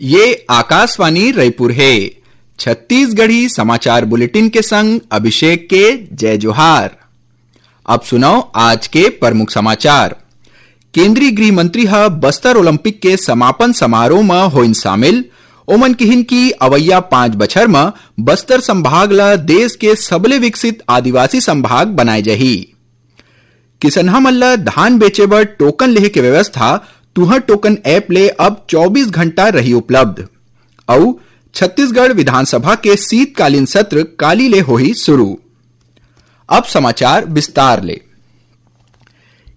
ये आकाशवाणी रायपुर है। छत्तीसगढ़ी समाचार बुलेटिन के संग अभिषेक के जय जोहार। अब सुनो आज के प्रमुख समाचार। केंद्रीय गृह मंत्री बस्तर ओलंपिक के समापन समारोह में होइन शामिल। ओमन किहिन की अवैया 5 बछर में बस्तर संभाग ला देश के सबले विकसित आदिवासी संभाग बनाए जही। किसनहा मन ला धान बेचे बर टोकन लेहे के व्यवस्था तुहर टोकन ऐप ले अब 24 घंटा रही उपलब्ध। और छत्तीसगढ़ विधानसभा के शीतकालीन सत्र काली ले होही शुरू। अब समाचार विस्तार ले।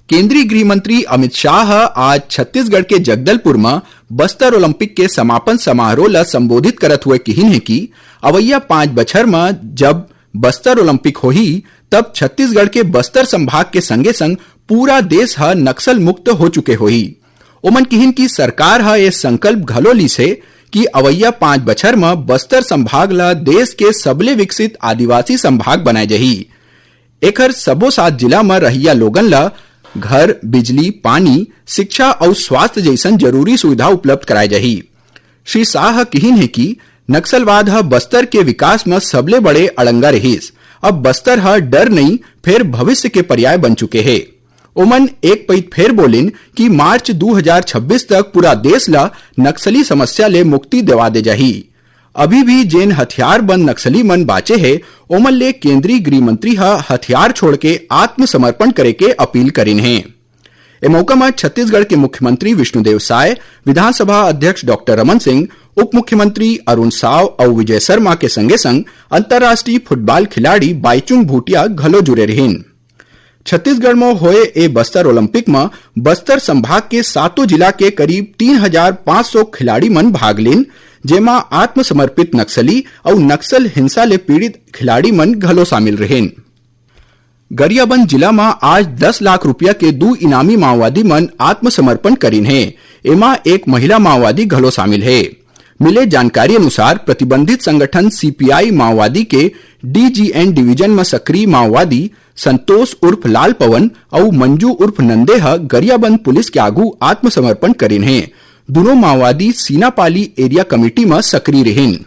केंद्रीय गृह मंत्री अमित शाह आज छत्तीसगढ़ के जगदलपुर में बस्तर ओलंपिक के समापन समारोह ला संबोधित करत हुए कहिन है कि अवैया 5 बछर में जब बस्तर ओलंपिक होही तब छत्तीसगढ़ के बस्तर संभाग के संगे संग पूरा देश नक्सल मुक्त हो चुके होही। ओमन किहिन की सरकार ये संकल्प घलो ली से कि अवैया 5 बछर में बस्तर संभाग ला देश के सबले विकसित आदिवासी संभाग बनाए जही। एकर सबो 7 जिला में रहिया लोगन ला घर, बिजली, पानी, शिक्षा और स्वास्थ्य जैसन जरूरी सुविधा उपलब्ध कराए जही। श्री शाह किहिन है कि नक्सलवाद बस्तर के विकास में सबले बड़े अड़ंगा रहीस। अब बस्तर डर नहीं फिर भविष्य के पर्याय बन चुके हैं। ओमन एक पईत फेर बोलिन कि मार्च 2026 तक पूरा देश ला नक्सली समस्या ले मुक्ति दिवा दे जाही। अभी भी जेन हथियार बंद नक्सली मन बाचे है ओमन ले केंद्रीय गृह मंत्री हथियार छोड़ के आत्मसमर्पण करे के अपील करिन है। ए मौका में छत्तीसगढ़ के मुख्यमंत्री विष्णुदेव साय, विधानसभा अध्यक्ष डॉक्टर रमन सिंह, उप मुख्यमंत्री अरुण साव और विजय शर्मा के संगे संग अंतर्राष्ट्रीय फुटबॉल खिलाड़ी बाईचुंग भूटिया घलो जुड़े रहिन। छत्तीसगढ़ में होए ए बस्तर ओलंपिक में बस्तर संभाग के 7 जिला के करीब 3500 खिलाड़ी मन भाग लेन, जेमा आत्मसमर्पित नक्सली और नक्सल हिंसा ले पीड़ित खिलाड़ी मन घलो शामिल रहेन। गरियाबंद जिला में आज 10 लाख रुपया के 2 इनामी माओवादी मन आत्मसमर्पण करीन है। एमा एक महिला माओवादी घलो शामिल है। मिले जानकारी अनुसार प्रतिबंधित संगठन सीपीआई माओवादी के डीजीएन डिवीजन में सक्रिय माओवादी संतोष उर्फ लाल पवन और मंजू उर्फ नंदे गरियाबंद पुलिस के आगू आत्मसमर्पण करीन है। दोनों माओवादी सीनापाली एरिया कमेटी में सक्रिय रहिन।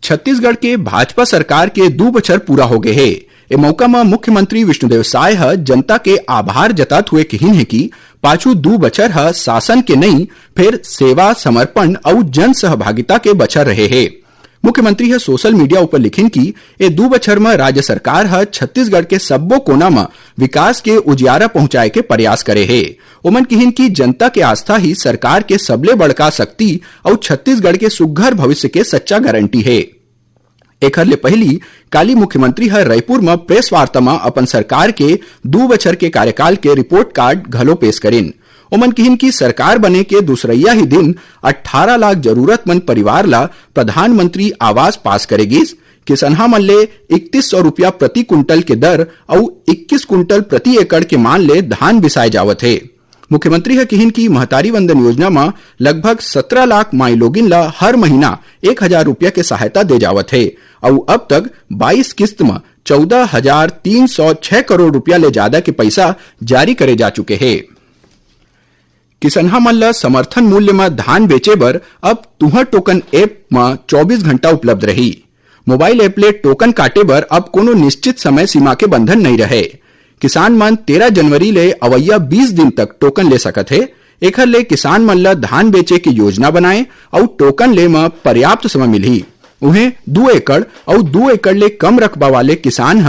छत्तीसगढ़ के भाजपा सरकार के 2 बछर पूरा हो गए है। ए मौका में मुख्यमंत्री विष्णुदेव साय जनता के आभार जतात हुए कहिन है कि पाछू 2 बछर शासन के नहीं फिर सेवा, समर्पण और जन सहभागिता के बछर रहे है। मुख्यमंत्री सोशल मीडिया ऊपर लिखिन कि ए 2 बछर में राज्य सरकार छत्तीसगढ़ के सब्बो कोना में विकास के उजियारा पहुंचाए के प्रयास करे है। ओमन किहिन की जनता के आस्था ही सरकार के सबले बड़का शक्ति और छत्तीसगढ़ के सुघ्घर भविष्य के सच्चा गारंटी है। एखर ले पहली काली मुख्यमंत्री रायपुर में प्रेस वार्ता में अपन सरकार के 2 बछर के कार्यकाल के रिपोर्ट कार्ड घलो पेश करिन। ओमन किहिन की सरकार बने के दूसरैया ही दिन 18 लाख जरूरतमंद परिवार ला प्रधानमंत्री आवास पास करेगिस। किसनहा मन ले 3100 रुपया प्रति कुंटल के दर और 21 कुंटल प्रति एकड़ के मान ले धान बिसाए जावत है। मुख्यमंत्री किहिन की महतारी वंदन योजना में लगभग 17 लाख माई लोगिन ला हर महीना 1000 रुपया के सहायता दे जावत है और अब तक 22 किस्त में 14,306 करोड़ रुपया ले ज्यादा के पैसा जारी करे जा चुके हैं। किसनहा मन ला समर्थन मूल्य में धान बेचे बर अब तुहर टोकन ऐप में 24 घंटा उपलब्ध रही। मोबाइल ऐप ले टोकन काटे बर अब कोनो निश्चित समय सीमा के बंधन नहीं रहे। किसान मन 13 जनवरी ले अवैया 20 दिन तक टोकन ले सकत है। एखर ले किसान मन ला धान बेचे की योजना बनाए और टोकन ले में पर्याप्त समय मिलही। उन्हें 2 एकड़ और 2 एकड़ ले कम रकबा वाले किसान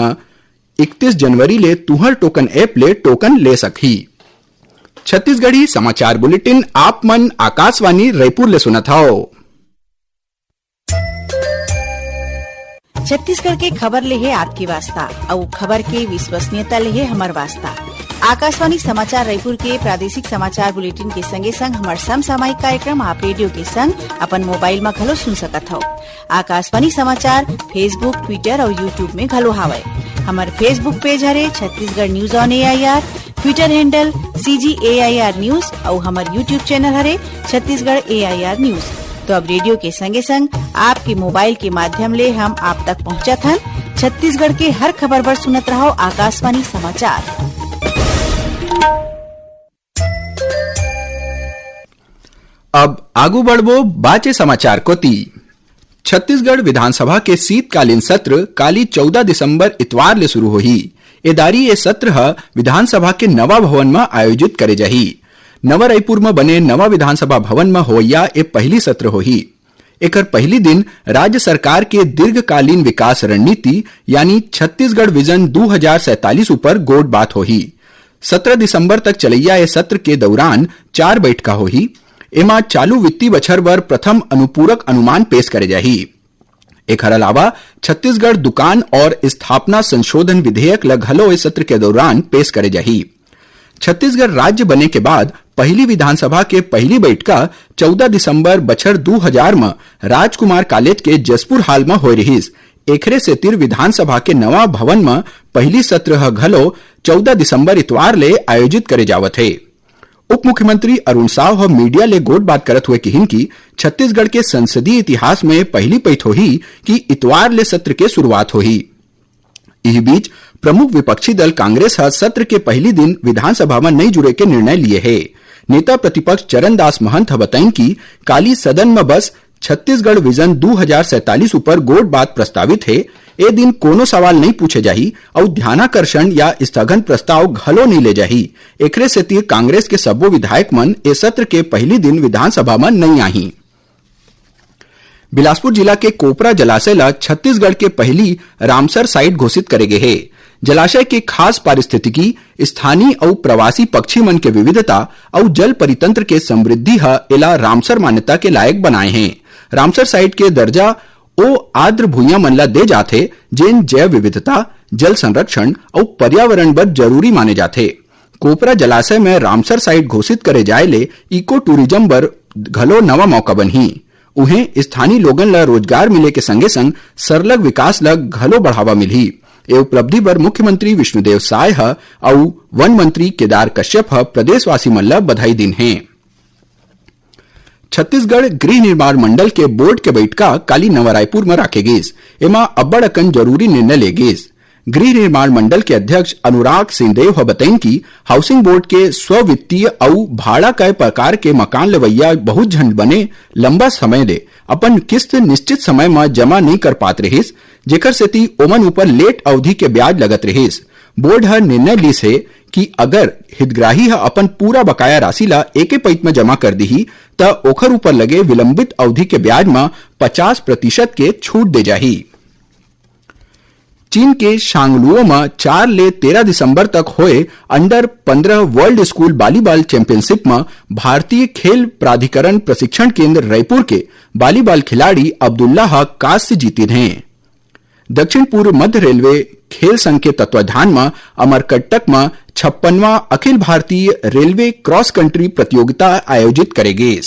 31 जनवरी ले तुहर टोकन ऐप ले टोकन ले सकही। छत्तीसगढ़ी समाचार बुलेटिन आप मन आकाशवाणी रायपुर ले सुनत हओ। छत्तीसगढ़ के खबर ले है आपकी वास्ता और खबर के विश्वसनीयता ले है हमार वास्ता। आकाशवाणी समाचार रायपुर के प्रादेशिक समाचार बुलेटिन के संगे संग हमार समसामयिक कार्यक्रम आप रेडियो के संग अपन मोबाइल में घलो सुन सकत हो। आकाशवाणी समाचार फेसबुक, ट्विटर और यूट्यूब में घलो हावय। हमार फेसबुक पेज हरे Chhattisgarh news on AIR, Twitter handle CGAIR news और हमार यूट्यूब चैनल हरे छत्तीसगढ़ AIR न्यूज। तो अब रेडियो के संगे संग आपके मोबाइल के माध्यम ले हम आप तक पहुंचत हन। छत्तीसगढ़ के हर खबर पर सुनत रहो आकाशवाणी समाचार। अब आगू बढ़बो बाचे समाचार कोती। छत्तीसगढ़ विधानसभा के शीतकालीन सत्र काली 14 दिसंबर इतवार ले शुरू होही। एदारी ये सत्र विधानसभा के नवा भवन में आयोजित करे जाही। नवा रायपुर में बने नवा विधानसभा भवन में होइया ये पहली सत्र होही। एकर पहली दिन राज्य सरकार के दीर्घकालीन विकास रणनीति यानी छत्तीसगढ़ विजन 2047 ऊपर गोट बात होही। 17 दिसंबर तक चलैया ये सत्र के दौरान 4 बैठका होही। एमा चालू वित्तीय बछर बर प्रथम अनुपूरक अनुमान पेश करे जाही। एकर अलावा छत्तीसगढ़ दुकान और स्थापना संशोधन विधेयक ल घलो इस सत्र के दौरान पेश करे जाही। छत्तीसगढ़ राज्य बने के बाद पहली विधानसभा के पहली बैठका 14 दिसंबर बछर 2000 में राजकुमार कॉलेज के जसपुर हाल में होई रहिस। एकरे सेतिर विधानसभा के नवा भवन में पहली सत्र घलो 14 दिसंबर इतवार ले आयोजित करे जावत है। उप मुख्यमंत्री अरुण साव मीडिया ले गोट बात करत हुए कहिन कि छत्तीसगढ़ के संसदीय इतिहास में पहली पैठ होही कि इतवार ले सत्र के शुरुआत होही। इस बीच प्रमुख विपक्षी दल कांग्रेस सत्र के पहली दिन विधानसभा में नहीं जुड़े के निर्णय लिए है। नेता प्रतिपक्ष चरणदास महंत बताइन कि काली सदन में बस छत्तीसगढ़ विजन 2047 ऊपर गोट बात प्रस्तावित है। ए दिन कोनो सवाल नहीं पूछे जाही और ध्यानाकर्षण या स्थगन प्रस्ताव घलो नहीं ले जाही। एकरे सेतिर कांग्रेस के सबो विधायक मन ए सत्र के पहली दिन विधानसभा में नहीं आही। बिलासपुर जिला के कोपरा जलाशय ला छत्तीसगढ़ के पहली रामसर साइट घोषित करे गए है। जलाशय के खास पारिस्थितिकी, स्थानीय और प्रवासी पक्षी मन के विविधता और जल परितंत्र के समृद्धि एला रामसर मान्यता के लायक बनाए हैं। रामसर साइट के दर्जा ओ आर्द्र भूइयां मन ला दे जाथे जेन जैव विविधता, जल संरक्षण और पर्यावरण बर जरूरी माने जाथे। कोपरा जलाशय में रामसर साइट घोषित करे जाए ले इको टूरिज्म बर घलो नवा मौका बनही। उन्हें स्थानीय लोगन ला रोजगार मिले के संगे संग सरलग विकास ला घलो बढ़ावा मिलही। ये उपलब्धि पर मुख्यमंत्री विष्णुदेव साय और वन मंत्री केदार कश्यप प्रदेशवासी मन ला बधाई दिन है। छत्तीसगढ़ गृह निर्माण मंडल के बोर्ड के बैठका काली नवा रायपुर में राखे गिस। एमा अब्बड़ अकन जरूरी निर्णय ले गिस। गृह निर्माण मंडल के अध्यक्ष अनुराग सिंहदेव बताइन कि हाउसिंग बोर्ड के स्व-वित्तीय और भाड़ा कय प्रकार के मकान लेवैया बहुत झन बने लंबा समय ले अपन किस्त निश्चित समय में जमा नहीं कर पात रहिस, जेकर सेती ओमन ऊपर लेट अवधि के ब्याज लगत रहिस। बोर्ड निर्णय लिस है कि अगर हितग्राही अपन पूरा बकाया राशि ला एके पैठ में जमा कर दही त ओखर ऊपर लगे विलंबित अवधि के ब्याज में 50% के छूट दे जाही। चीन के शांगलुओ में 4 ले 13 दिसंबर तक होए under 15 world school volleyball championship में भारतीय खेल प्राधिकरण प्रशिक्षण केंद्र रायपुर के वॉलीबॉल खिलाड़ी अब्दुल्ला हक कांस्य जीतिन हैं। दक्षिण पूर्व मध्य रेलवे खेल संघ के तत्वाधान में अमरकंटक में 56वां Akhil Bharatiya railway cross country प्रतियोगिता आयोजित करेगी।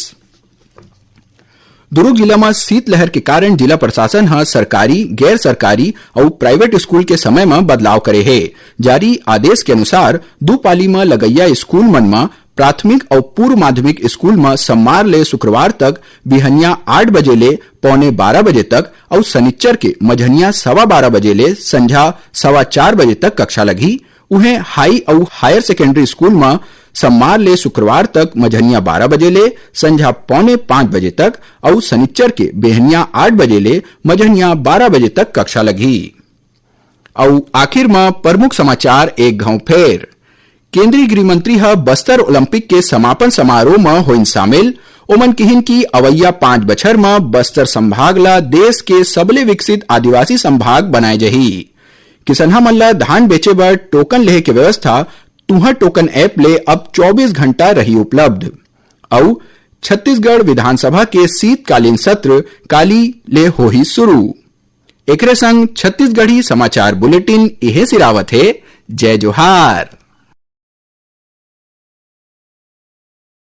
दुर्ग जिला में शीतलहर के कारण जिला प्रशासन सरकारी, गैर सरकारी और प्राइवेट स्कूल के समय में बदलाव करे है। जारी आदेश के अनुसार 2 पाली में लगैया स्कूल मन में प्राथमिक और पूर्व माध्यमिक स्कूल में सोमवार ले शुक्रवार तक बिहनिया 8 बजे ले पौने 12 बजे तक और शनिचर के मझनिया 12:15 बजे ले संझा 4:15 बजे तक कक्षा लगी। उन्हें हाई और हायर सेकेंडरी स्कूल में सोमवार ले शुक्रवार तक मझनिया 12 बजे ले संझा पौने 5 बजे तक और शनिचर के बेहनिया 8 बजे ले मझनिया 12 बजे तक कक्षा लगी। और आखिर में प्रमुख समाचार एक घाव फेर। केंद्रीय गृह मंत्री बस्तर ओलंपिक के समापन समारोह में होइन शामिल। ओमन कहिन की अवैया 5 बछर में बस्तर संभाग ला देश के सबले विकसित आदिवासी संभाग बनाए जही। किसनहा मन ला धान बेचे बर टोकन लेहे के व्यवस्था तुहर टोकन ऐप ले अब 24 घंटा रही उपलब्ध। और छत्तीसगढ़ विधानसभा के शीतकालीन सत्र काली ले होही शुरू। एकरे संग छत्तीसगढ़ी समाचार बुलेटिन इहे सिरावत है। जय जोहार।